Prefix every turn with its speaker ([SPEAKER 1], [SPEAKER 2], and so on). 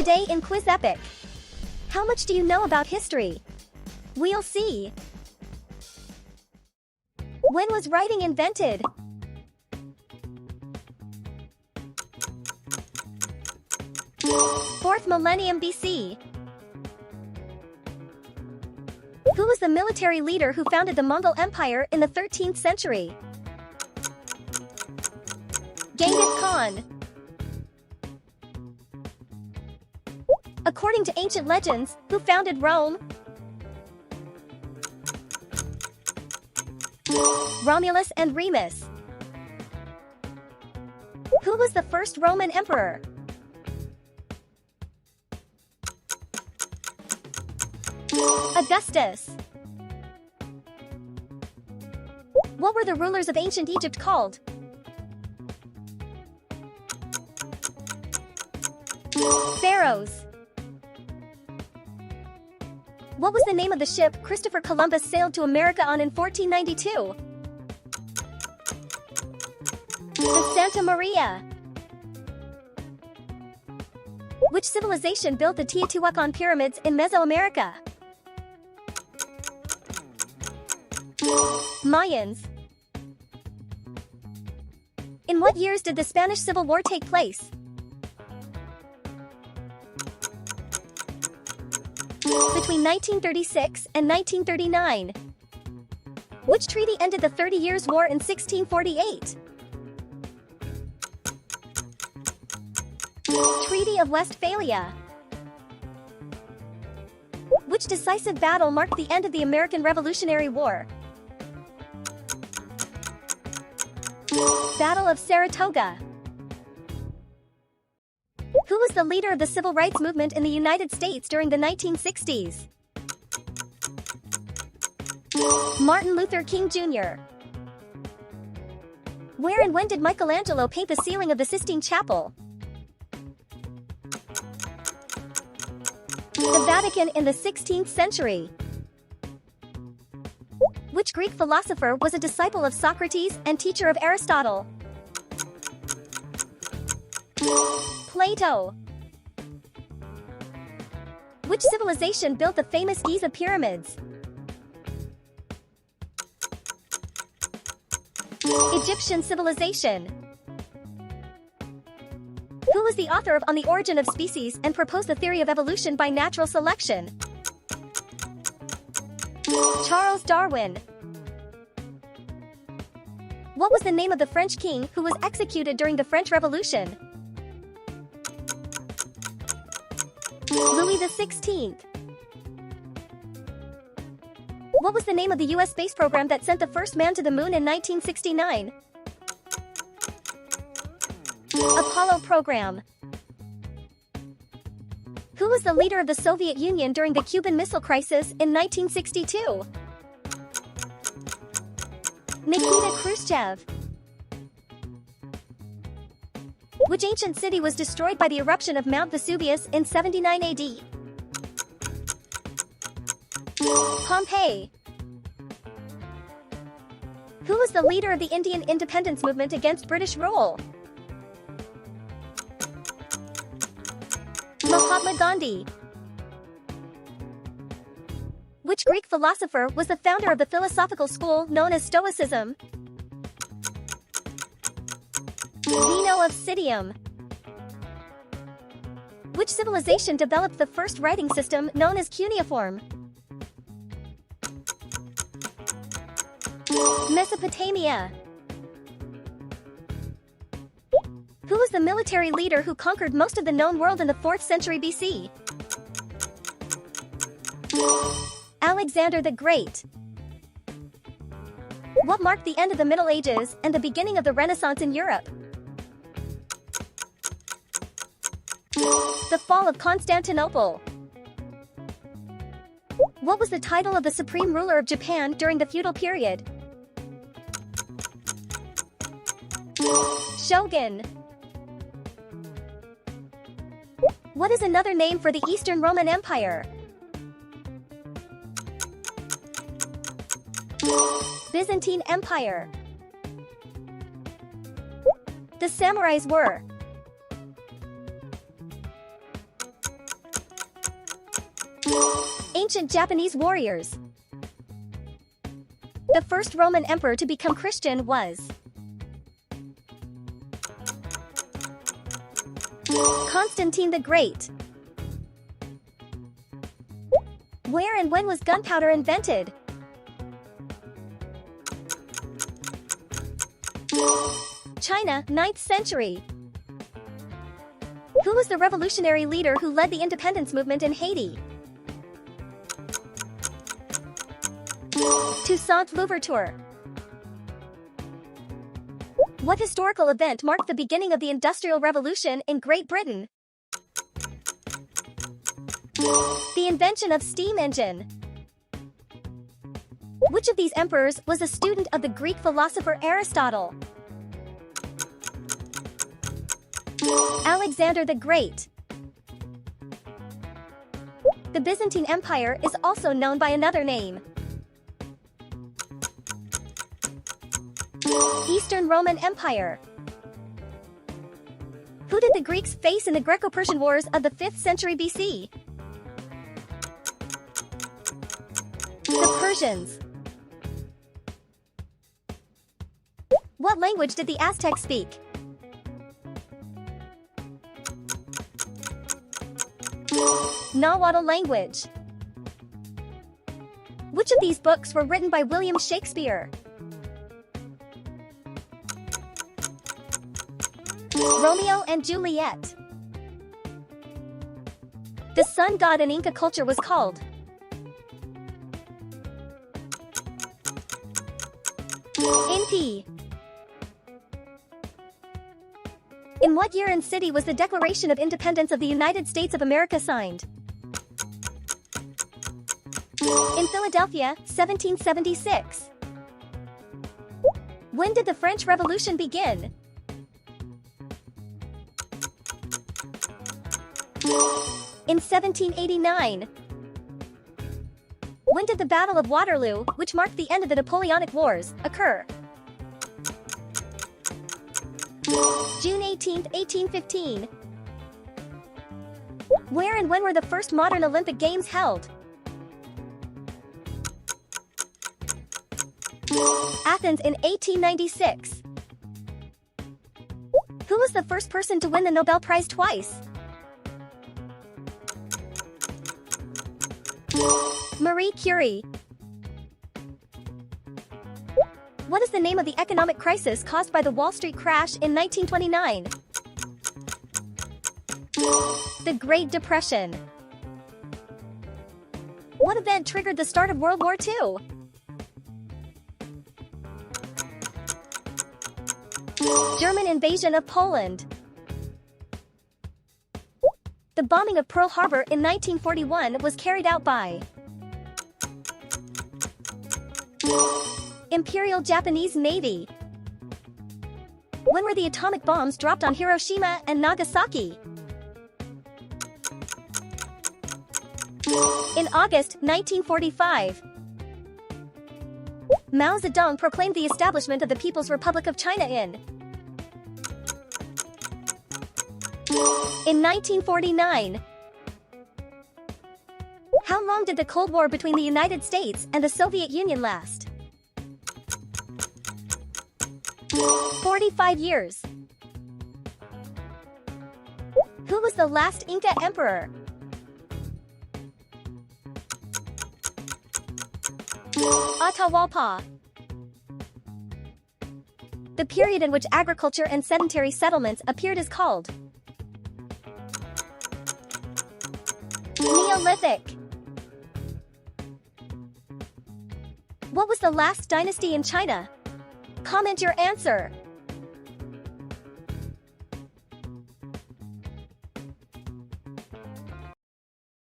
[SPEAKER 1] Today in Quiz Epic. How much do you know about history? We'll see. When was writing invented? Fourth millennium BC. Who was the military leader who founded the Mongol Empire in the 13th century? Genghis Khan. According to ancient legends, who founded Rome? Romulus and Remus. Who was the first Roman emperor? Augustus. What were the rulers of ancient Egypt called? Pharaohs. What was the name of the ship Christopher Columbus sailed to America on in 1492? The Santa Maria. Which civilization built the Teotihuacan pyramids in Mesoamerica? Mayans. In what years did the Spanish Civil War take place? Between 1936 and 1939. Which treaty ended the 30 Years' War in 1648? Treaty of Westphalia. Which decisive battle marked the end of the American Revolutionary War? Battle of Saratoga. Who was the leader of the civil rights movement in the United States during the 1960s? Martin Luther King Jr. Where and when did Michelangelo paint the ceiling of the Sistine Chapel? The Vatican in the 16th century. Which Greek philosopher was a disciple of Socrates and teacher of Aristotle? Plato. Which civilization built the famous Giza pyramids? Egyptian civilization. Who was the author of On the Origin of Species and proposed the theory of evolution by natural selection? Charles Darwin. What was the name of the French king who was executed during the French Revolution? Louis XVI. What was the name of the U.S. space program that sent the first man to the moon in 1969? Apollo program. Who was the leader of the Soviet Union during the Cuban Missile Crisis in 1962? Nikita Khrushchev. Which ancient city was destroyed by the eruption of Mount Vesuvius in 79 AD? Pompeii. Who was the leader of the Indian independence movement against British rule? Mahatma Gandhi. Which Greek philosopher was the founder of the philosophical school known as Stoicism? Zeno of Citium. Which civilization developed the first writing system known as cuneiform? Mesopotamia. Who was the military leader who conquered most of the known world in the 4th century BC? Alexander the Great. What marked the end of the Middle Ages and the beginning of the Renaissance in Europe? The fall of Constantinople. What was the title of the supreme ruler of Japan during the feudal period? Shogun. What is another name for the Eastern Roman Empire? Byzantine Empire. The samurais were Ancient Japanese warriors. The first Roman emperor to become Christian was Constantine the Great. Where and when was gunpowder invented? China, 9th century. Who was the revolutionary leader who led the independence movement in Haiti? Toussaint Louverture. What historical event marked the beginning of the Industrial Revolution in Great Britain? The invention of steam engine. Which of these emperors was a student of the Greek philosopher Aristotle? Alexander the Great. The Byzantine Empire is also known by another name. Eastern Roman Empire. Who did the Greeks face in the Greco-Persian Wars of the 5th century BC? The Persians. What language did the Aztecs speak? Nahuatl language. Which of these books were written by William Shakespeare? Romeo and Juliet. The sun god in Inca culture was called Inti. In what year and city was the Declaration of Independence of the United States of America signed? In Philadelphia, 1776. When did the French Revolution begin? In 1789. When did the Battle of Waterloo, which marked the end of the Napoleonic Wars, occur? June 18, 1815. Where and when were the first modern Olympic Games held? Athens in 1896. Who was the first person to win the Nobel Prize twice? Marie Curie. What is the name of the economic crisis caused by the Wall Street crash in 1929? The Great Depression. What event triggered the start of World War II? German invasion of Poland. The bombing of Pearl Harbor in 1941 was carried out by Imperial Japanese Navy. When were the atomic bombs dropped on Hiroshima and Nagasaki? In August 1945. Mao Zedong proclaimed the establishment of the People's Republic of China in 1949. How long did the Cold War between the United States and the Soviet Union last? 45 years. Who was the last Inca emperor? Atahualpa. The period in which agriculture and sedentary settlements appeared is called Neolithic. What was the last dynasty in China? Comment your answer.